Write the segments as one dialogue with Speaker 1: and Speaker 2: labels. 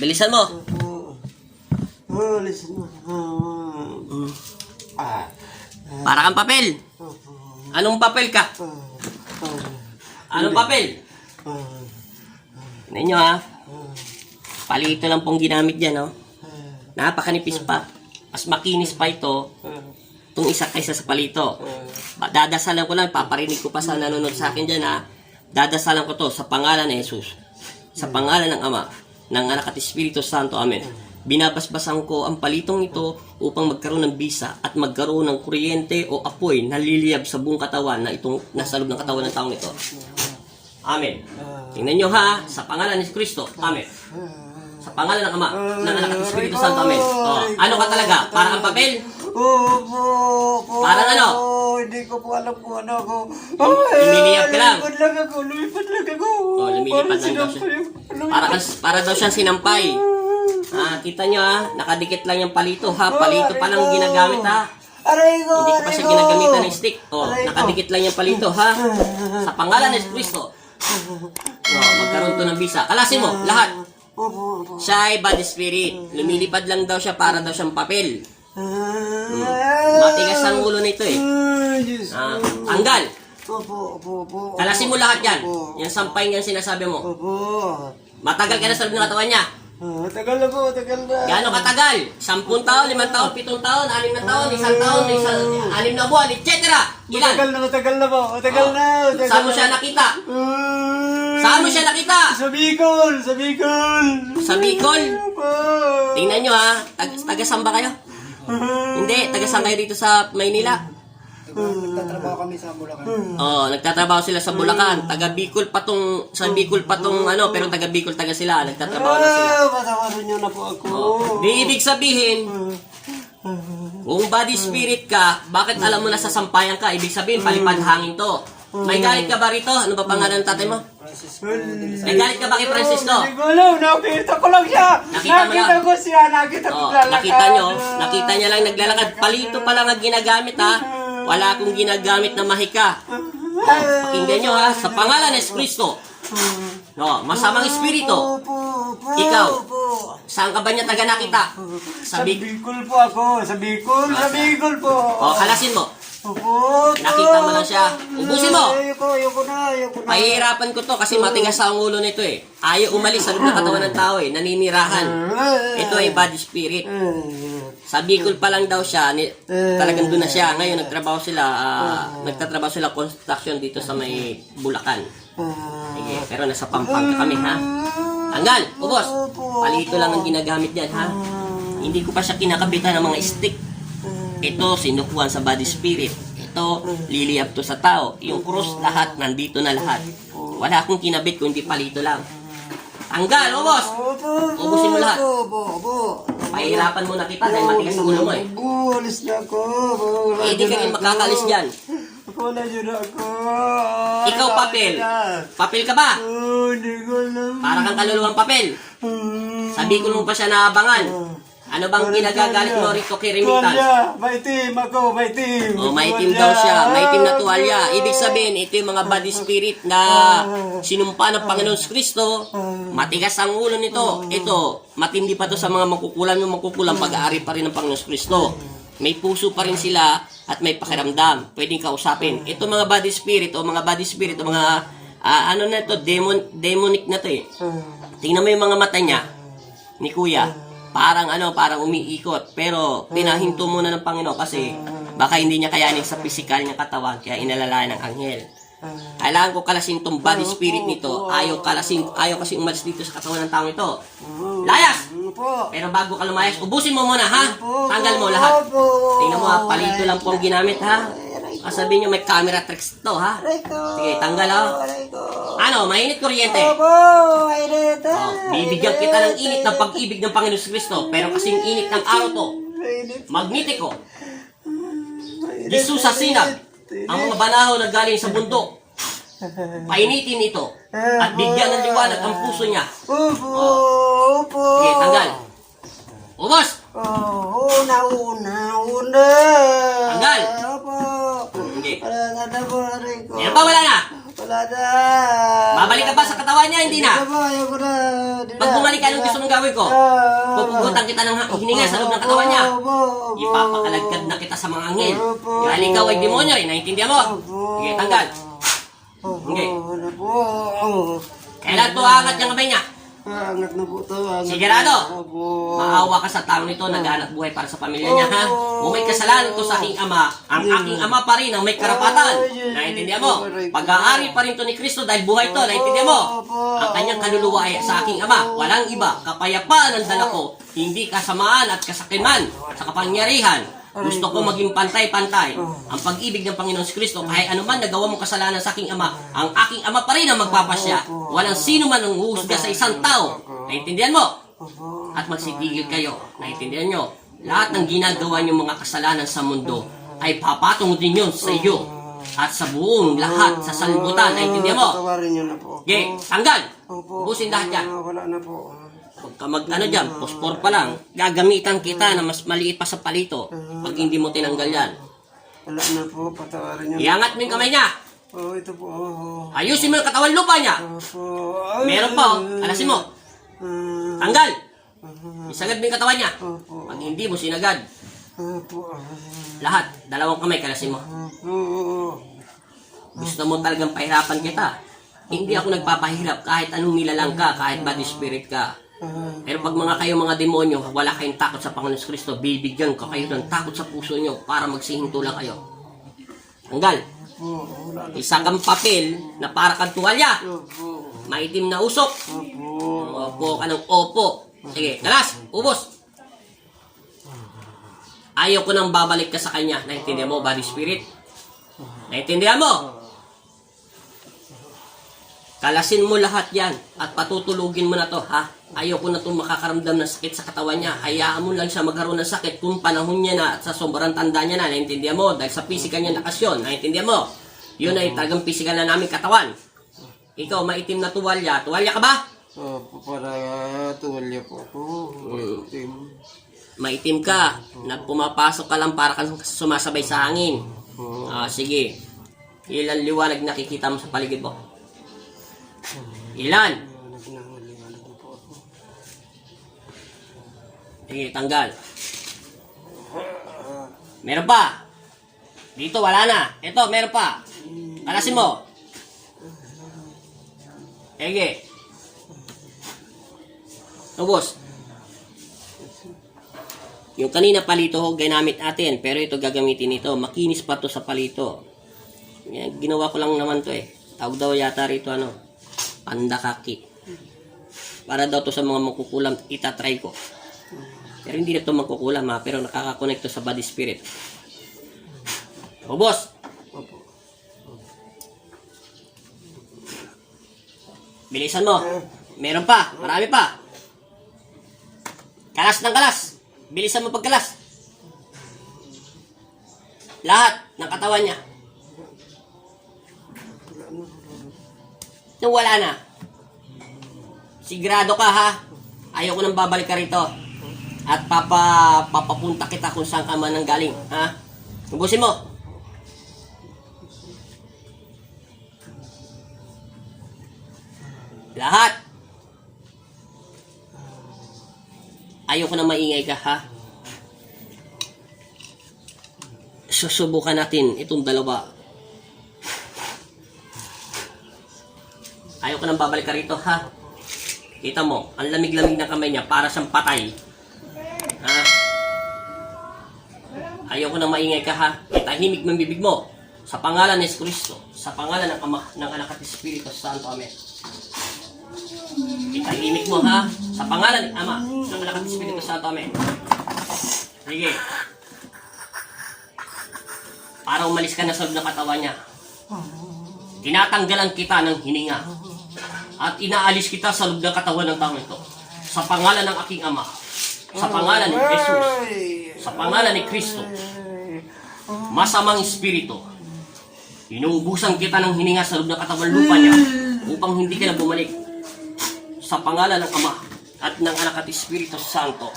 Speaker 1: Bilisan mo.
Speaker 2: Listen mo.
Speaker 1: Para kang papel. Anong papel ka? Anong papel? Tignan nyo ha. Palito lang pong ginamit dyan, no? Napakanipis pa. Mas makinis pa ito. Itong isa kaysa sa palito. Dadasalan ko lang, paparinig ko pa sa nanonood sa akin dyan, ha? Dadasalan ko to sa pangalan ni Jesus. Sa pangalan ng Ama, ng Anak at Espiritu Santo. Amen. Binabasbasan ko ang palitong ito upang magkaroon ng bisa at magkaroon ng kuryente o apoy na liliyab sa buong katawan na itong nasa loob ng katawan ng taong ito. Amen. Tingnan nyo ha, sa pangalan ni Kristo. Amen. Sa pangalan ng Ama, ng Anak at Espiritu Santo. Amen. Ano ka talaga? Parang ang papel? Parang ano?
Speaker 2: Hindi ko po alam kung ano ako.
Speaker 1: Lumiliyap ka lang.
Speaker 2: Lumipad lang ako.
Speaker 1: Lumilipad lang daw siya. Para daw siyang sinampay. Kita nyo ha, nakadikit lang yung palito ha. Palito pa lang ginagamit ha. Hindi ko pa siya ginagamitan ng stick. Nakadikit lang yung palito ha. Sa pangalan ni Kristo. Magkaroon to ng bisa. Kalasin mo, lahat. Siya ay body spirit. Lumilipad lang daw siya para daw siyang papel. Matigas ang ulo nito eh. Tanggal. Kalasin mo lahat yan. Yung sampay niyan sinasabi mo. Matagal ka na sa loob ng katawan niya.
Speaker 2: Tagal na po, tagal na.
Speaker 1: Gaano katagal? 10 taon, 5 taon, 7 taon, 6 na taon, 1 taon, 6 na buwan, etc. Ilan?
Speaker 2: Matagal na po, matagal na.
Speaker 1: Saan mo siya nakita? Saan mo siya nakita?
Speaker 2: Sa Bicol, sa Bicol.
Speaker 1: Sa Bicol? Tingnan nyo ha, taga-saan ba kayo? Hindi, taga-saan kayo dito sa Maynila?
Speaker 2: Nagtatrabaho kami sa Bulacan.
Speaker 1: Nagtatrabaho sila sa Bulacan. Taga Bicol pa tong, sa Bicol pa tong ano, pero taga Bicol taga sila. Nagtatrabaho na sila.
Speaker 2: Patawarin nyo na po ako.
Speaker 1: Di ibig sabihin, kung body spirit ka, bakit alam mo na sasampayan ka? Ibig sabihin, palipad hangin to. May galit ka ba rito? Ano ba pangalan ng tatay mo? May galit ka ba kay Francisco?
Speaker 2: Hindi ko alam, nakita ko lang siya. Nakita ko siya, nakita ko naglalakad.
Speaker 1: Nakita niya lang naglalakad. Palito pa lang ang ginagamit ha. Wala akong ginagamit na mahika. Pakinggan nyo ha, sa pangalan ni Kristo. Masamang espiritu. Ikaw, saan ka ba niya taga nakita?
Speaker 2: Sa Bicol po ako, sa Bicol, sa Bicol po.
Speaker 1: Kalasin mo. Nakita mo lang siya. Ubusin mo.
Speaker 2: Ayoko na.
Speaker 1: Pahihirapan ko to kasi matigas ang ulo nito eh. Ayaw umalis sa loob ng katawan ng tao eh. Naninirahan. Ito ay body spirit. Sa Bicol pa lang daw siya, talagang doon na siya. Ngayon nagtatrabaho sila construction dito sa may Bulacan. Sige, pero nasa Pampanga kami ha. Tanggal, ubos. Palito lang ang ginagamit dyan ha. Hindi ko pa siya kinakabitan ng mga stick. Ito, sinukuhan sa body spirit. Ito, liliyap to sa tao. Yung cross, lahat, nandito na lahat. Wala akong kinabit kung hindi palito lang. Tanggal, ubos! Ubusin mo lahat. Pahirapan mo na kita dahil matigas ang ulo mo eh.
Speaker 2: Alis na ako.
Speaker 1: Hindi ka rin makakalis dyan.
Speaker 2: Wala yun ako.
Speaker 1: Ikaw, papel. Papel ka ba?
Speaker 2: Hindi ko alam.
Speaker 1: Para kang kaluluwang papel. Sabi ko nung pa siya naabangan. Ano bang ginagagalit mo rito kay Remittance?
Speaker 2: Tuwalya, maitim ako, maitim.
Speaker 1: Maitim daw siya, maitim na tuwalya. Ibig sabihin, ito yung mga body spirit na sinumpa ng Panginoon Kristo. Matigas ang ulo nito. Ito, matindi pa to sa mga makukulang pag-aari pa rin ng Panginoon Kristo. May puso pa rin sila at may pakiramdam. Pwedeng kausapin. Ito mga body spirit o mga ano na ito, demonic na to eh. Tingnan mo yung mga mata niya ni Kuya. Parang umiikot. Pero pinahinto muna ng Panginoon kasi baka hindi niya kayanin sa physical niya katawan kaya inalalayan ng anghel. Kailangan ko kalasin tong body spirit nito. Ayaw kasi umalis dito sa katawan ng tao ito. Layas! Pero bago ka lumayas, ubusin mo muna ha. Tanggal mo lahat. Tingnan mo ha, palito lang po ang ginamit ha. Sabihin nyo may camera tricks to ha. Sige, tanggal ha. Ano, mainit kuryente? Bibigyan kita ng init ng pag-ibig ng Panginoon Kristo. Pero kasing init ng araw to, magnetiko. Gisu sa sinag, ang mga banahaw na galing sa bundok. Painitin ito at bigyan ng liwanag ang puso niya. Sige, tanggal. Ubos!
Speaker 2: Una.
Speaker 1: Tanggal. Sige. Yan pa, wala na.
Speaker 2: Wala na.
Speaker 1: Babalik ka ba sa katawan niya? Hindi na. Pag bumalik Sige, anong gusto mong gawin ko? Pupugutan kita ng hininga sa loob ng katawan niya. Ipapakalagkad na kita sa mga anghel. Dahil ikaw ay demonyo eh. Naintindihan mo? Sige, tanggal. Okay. Kailan to aangat yung kamay niya?
Speaker 2: Angat na po ito.
Speaker 1: Sigurado? Maawa ka sa taong nito, naghanap buhay para sa pamilya niya, ha? Kung may kasalanan ito sa aking ama, ang aking ama pa rin ang may karapatan. Naintindihan mo? Pag-aari pa rin to ni Kristo dahil buhay to. Naintindihan mo? Ang kanyang kaluluwa ay sa aking ama. Walang iba. Kapayapaan ang dala ko. Hindi kasamaan at kasakiman at sa kapangyarihan. Gusto ko maging pantay-pantay. Ang pag-ibig ng Panginoon Kristo, kahit anuman nagawa mong kasalanan sa aking ama, ang aking ama pa rin ang magpapasya. Walang sino man ang huhusga sa isang tao. Naintindihan mo? At magsitigil kayo. Naintindihan nyo? Lahat ng ginagawa niyong mga kasalanan sa mundo ay papatong din yun sa iyo. At sa buong lahat sa sanlibutan. Naintindihan mo?
Speaker 2: Patawarin niyo na po.
Speaker 1: Okay, tanggal. Ubusin lahat yan.
Speaker 2: Wala na po.
Speaker 1: Huwag ka mag-ano dyan, pospor pa lang. Gagamitan kita na mas maliit pa sa palito pag hindi mo tinanggal yan.
Speaker 2: Wala na po. Patawarin niyo na.
Speaker 1: Iangat mo yung kamay niya.
Speaker 2: Ito po.
Speaker 1: Ayusin mo yung katawan lupa niya. Meron pa, alasin mo. Tanggal. Isagad mo yung katawan niya. Pag hindi mo sinagad, lahat, dalawang kamay, kalasin mo. Gusto mo talagang pahirapan kita. Hindi ako nagpapahirap kahit anong nilalang ka, kahit body spirit ka. Pero pag mga demonyo, wala kayong takot sa Panginoon Kristo, bibigyan ko kayo ng takot sa puso nyo para magsihintulan kayo. Tanggal. Isang kang papel na para kang tuwalya. Maitim na usok. Opo ka ng opo. Sige, talas, ubos. Ayaw ko nang babalik ka sa kanya. Naintindihan mo, body spirit? Naintindihan mo? Kalasin mo lahat yan at patutulugin mo na to, ha? Ayaw ko na itong makakaramdam ng sakit sa katawan niya. Hayaan mo lang siya magkaroon ng sakit kung panahon niya na at sa sobrang tanda niya na. Naintindihan mo? Dahil sa physical niya nakasyon. Naintindihan mo? Yun ay tagang physical na naming katawan. Ikaw, maitim na tuwalya. Tuwalya ka ba?
Speaker 2: Para tuwalya po.
Speaker 1: Maitim ka. Na pumapasok ka lang para kang sumasabay sa hangin. Sige. Ilan liwanag nakikita mo sa paligid mo? Ilan? Sige, tanggal. Meron pa. Dito, wala na. Ito, meron pa. Kalasin mo. Sige. Ubos. Yung kanina palito, ginamit natin. Pero ito gagamitin ito. Makinis pa to sa palito. Yan, ginawa ko lang naman to eh. Tawag daw yata rito pandakaki. Para daw to sa mga makukulam, itatry ko. Pero hindi na to magkukulam ha, pero nakaka-connect to sa body spirit. O boss! Bilisan mo. Meron pa, marami pa. Kalas ng kalas. Bilisan mo pagkalas. Lahat ng katawan niya. Nung wala na. Sigurado ka ha. Ayaw ko nang babalik ka rito. At papapunta kita kung saan ka man nang galing. Ha? Ubusin mo. Lahat. Ayaw ko nang maingay ka ha. Susubukan natin itong dalawa. Ayaw ko nang babalik ka rito, ha? Kita mo, ang lamig-lamig ng kamay niya para siyang patay. Ha? Ayaw ko nang maingay ka, ha? Itahimik ng bibig mo. Sa pangalan ni Kristo, sa pangalan ng Ama, ng Anak at Espiritu Santo. Amen. Itahimik mo, ha? Sa pangalan ng Ama, ng Anak at Espiritu Santo. Amen. Sige. Para umalis ka na sa loob ng katawan niya. Tinatanggalan kita ng hininga. At inaalis kita sa loob ng katawan ng taong ito. Sa pangalan ng aking Ama. Sa pangalan ni Jesus. Sa pangalan ni Kristo. Masamang espiritu. Inuubusan kita ng hininga sa loob ng katawan lupa niya. Upang hindi ka na bumalik. Sa pangalan ng Ama. At ng Anak at Espiritu Santo.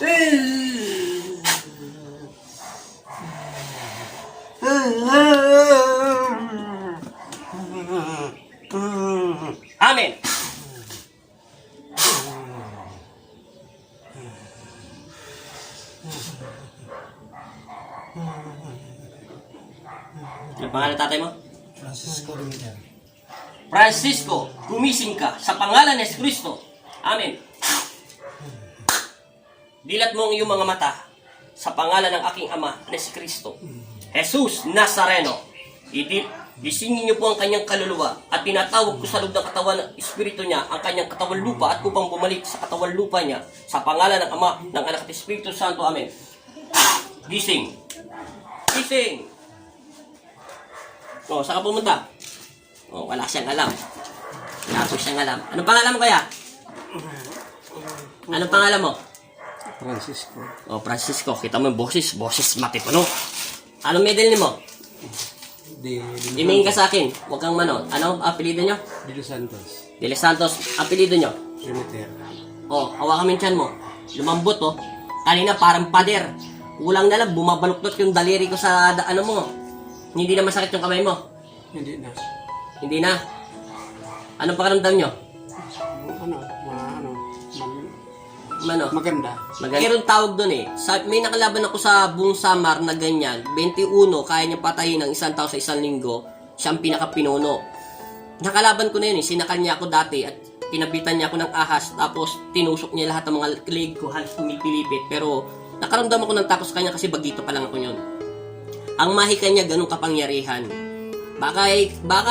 Speaker 1: Amen. Ano pangalan ng tatay mo?
Speaker 2: Francisco Lumiter.
Speaker 1: Francisco, gumising ka sa pangalan ni Kristo. Amen. Dilat mo ang iyong mga mata sa pangalan ng aking ama na si Kristo. Jesus Nazareno. Isingin niyo po ang kanyang kaluluwa at tinatawag ko sa loob ng katawan ng Espiritu niya ang kanyang katawan lupa at upang bumalik sa katawan lupa niya sa pangalan ng Ama, ng Anak at Espiritu Santo. Amen. Gising. Gising. O, saan ka pumunta? O, wala siyang alam. Wala po siyang alam. Anong pangalan mo kaya? Anong pangalan mo?
Speaker 2: Francisco.
Speaker 1: O, Francisco. Kita mo yung boses. Boses matipuno. Anong medal ni mo? Imingin ka sa akin. Huwag kang manon. Ano ang apelido nyo?
Speaker 2: De Los Santos.
Speaker 1: De Los Santos. Apelido nyo?
Speaker 2: Lumiter.
Speaker 1: O, hawakan mo yung tiyan mo. Lumambot, o. Kanina parang pader. Kulang na lang, bumabaluktot yung daliri ko sa ano mo. Hindi na masakit yung kamay mo.
Speaker 2: Hindi na.
Speaker 1: Hindi na. Anong pakiramdam nyo?
Speaker 2: Maganda.
Speaker 1: Mayroong tawag doon eh. May nakalaban ako sa buong Samar na ganyan. 21, kaya niya patayin ng isang tao sa isang linggo. Siya ang pinakapinuno. Nakalaban ko na yun eh. Sinakal niya ako dati at pinabitan niya ako ng ahas. Tapos tinusok niya lahat ng mga leg ko. Halos pumipilipit. Pero nakaramdam ako ng takot sa kanya kasi bagito pa lang ako yun. Ang mahika niya ganun kapangyarihan. Baka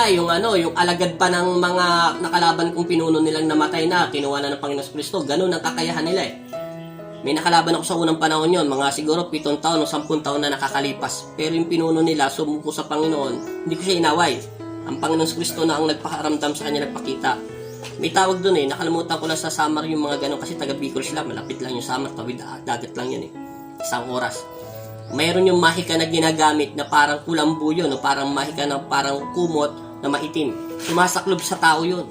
Speaker 1: yung yung alagad pa ng mga nakalaban kong pinuno nilang namatay na, kinuha na ng Panginoon Kristo, ganun ang kakayahan nila eh. May nakalaban ako sa unang panahon yon, mga siguro 7 taon o 10 taon na nakakalipas. Pero yung pinuno nila, sumuko sa Panginoon, hindi ko siya inaway. Ang Panginoon Kristo na ang nagpakaramdam sa kanya, nagpakita. May tawag doon eh, nakalimutan ko na sa Samar yung mga ganun kasi taga Bicol sila, malapit lang yung Samar, tawid dagat lang yun eh. Isang oras. Mayroon yung mahika na ginagamit na parang kulambu yun, o parang mahika na parang kumot na maitim. Sumasaklob sa tao yun.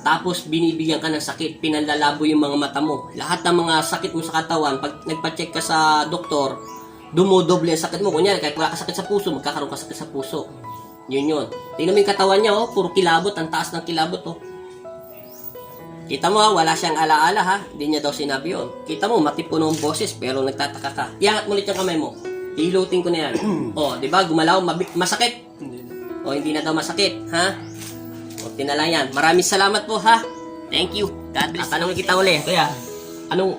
Speaker 1: Tapos binibigyan ka ng sakit, pinalalabo yung mga mata mo. Lahat ng mga sakit mo sa katawan, pag nagpa-check ka sa doktor, dumodoble ang sakit mo. Kunyari, kahit wala ka sakit sa puso, magkakaroon ka sakit sa puso. Yun. Tingnan mo yung katawan niya, puro kilabot, ang taas ng kilabot, Kita mo wala siyang alaala ha. Hindi niya daw sinabi yun. Kita mo, matipuno ang boses pero nagtataka ka. Iangat mo ulit yung kamay mo. Hilutin ko na yan. Di ba? Gumalaw, masakit. Hindi na daw masakit, ha? Na lang yan. Maraming salamat po, ha? Thank you. God bless. Tanong kita ulit. Kaya, anong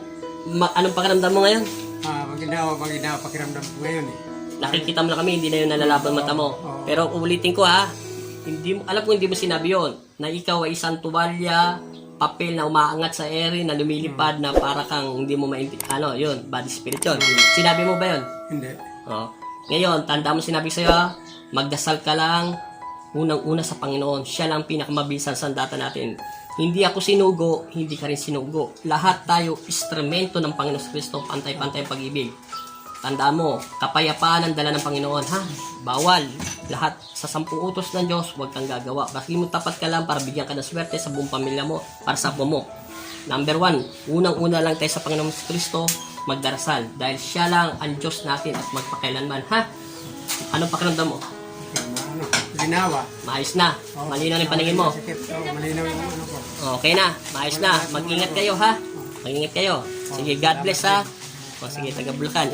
Speaker 1: pakiramdam mo ngayon?
Speaker 2: Maganda pakiramdam ko ngayon eh.
Speaker 1: Nakikita mo na kami, hindi na yun nalalaban mata mo. Pero ulitin ko ha, alam ko hindi mo sinabi yun, na ikaw ay isang tuwalya, papel na umaangat sa ere, na lumilipad na para kang hindi mo maintindihan. Yun, body spirit yun. Sinabi mo ba yun?
Speaker 2: Hindi.
Speaker 1: Ngayon, tanda mo sinabi sa'yo, magdasal ka lang, unang-una sa Panginoon. Siya lang pinakamabisang sandata natin. Hindi ako sinugo, hindi ka rin sinugo. Lahat tayo instrumento ng Panginoon Kristo, pantay-pantay pag-ibig. Tanda mo, kapayapaan ang dala ng Panginoon, ha? Bawal. Lahat sa 10 utos ng Diyos, huwag kang gagawa. Kasi mo tapat ka lang para bigyan ka ng swerte sa buong pamilya mo, para sa apo mo. Number 1, unang-una lang tayo sa Panginoon Kristo, magdarasal. Dahil siya lang ang Diyos natin at magpakailanman, ha? Anong pakiramdam mo?
Speaker 2: Linawa.
Speaker 1: Maayos na. Malinaw na yung paningin mo.
Speaker 2: Malinaw yung ko.
Speaker 1: Okay na. Maayos na. Mag-ingat kayo, ha? Mag-ingat kayo. Sige, God bless, ha? Sige, taga Bulacan.